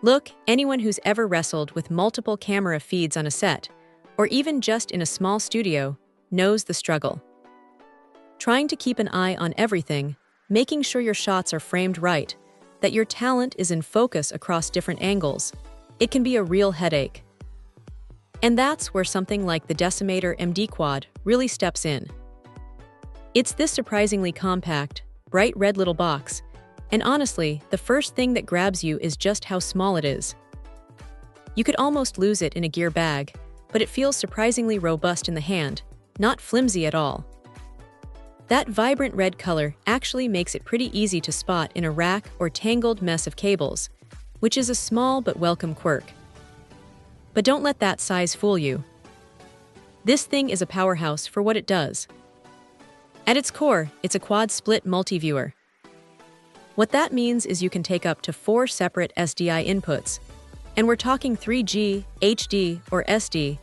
Look, anyone who's ever wrestled with multiple camera feeds on a set, or even just in a small studio, knows the struggle. Trying to keep an eye on everything, making sure your shots are framed right, that your talent is in focus across different angles, it can be a real headache. And that's where something like the Decimator MD Quad really steps in. It's this surprisingly compact, bright red little box, and honestly, the first thing that grabs you is just how small it is. You could almost lose it in a gear bag, but it feels surprisingly robust in the hand, not flimsy at all. That vibrant red color actually makes it pretty easy to spot in a rack or tangled mess of cables, which is a small but welcome quirk. But don't let that size fool you. This thing is a powerhouse for what it does. At its core, it's a quad-split multi-viewer. What that means is you can take up to 4 separate SDI inputs, and we're talking 3G, HD, or SD.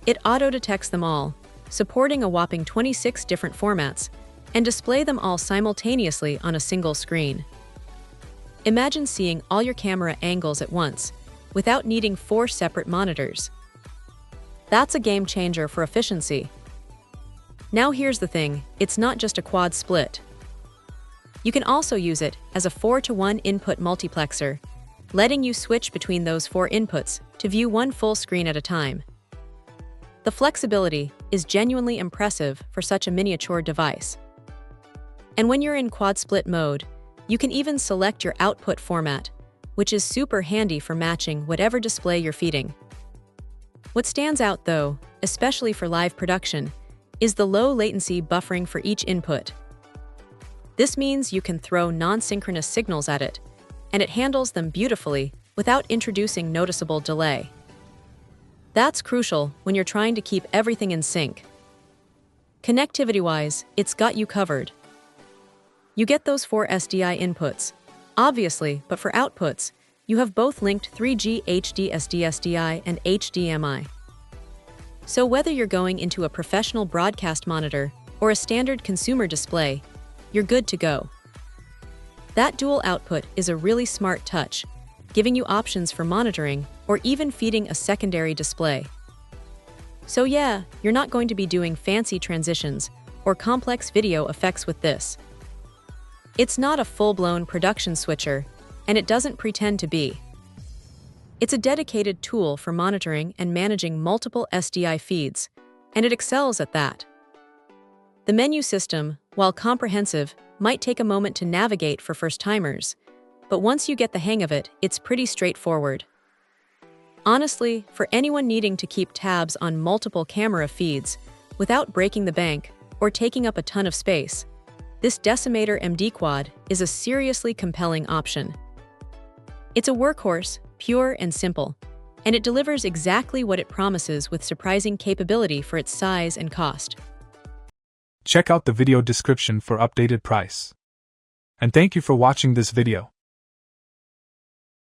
It auto-detects them all, supporting a whopping 26 different formats, and display them all simultaneously on a single screen. Imagine seeing all your camera angles at once, without needing 4 separate monitors. That's a game changer for efficiency. Now here's the thing, it's not just a quad split. You can also use it as a 4-to-1 input multiplexer, letting you switch between those 4 inputs to view one full screen at a time. The flexibility is genuinely impressive for such a miniature device. And when you're in quad split mode, you can even select your output format, which is super handy for matching whatever display you're feeding. What stands out though, especially for live production, is the low latency buffering for each input. This means you can throw non-synchronous signals at it, and it handles them beautifully without introducing noticeable delay. That's crucial when you're trying to keep everything in sync. Connectivity-wise, it's got you covered. You get those 4 SDI inputs, obviously, but for outputs, you have both linked 3G HD SDI and HDMI. So whether you're going into a professional broadcast monitor or a standard consumer display, you're good to go. That dual output is a really smart touch, giving you options for monitoring or even feeding a secondary display. So yeah, you're not going to be doing fancy transitions or complex video effects with this. It's not a full-blown production switcher, and it doesn't pretend to be. It's a dedicated tool for monitoring and managing multiple SDI feeds, and it excels at that. The menu system, while comprehensive, might take a moment to navigate for first-timers, but once you get the hang of it, it's pretty straightforward. Honestly, for anyone needing to keep tabs on multiple camera feeds without breaking the bank or taking up a ton of space, this Decimator MD Quad is a seriously compelling option. It's a workhorse, pure and simple, and it delivers exactly what it promises with surprising capability for its size and cost. Check out the video description for updated price. And thank you for watching this video.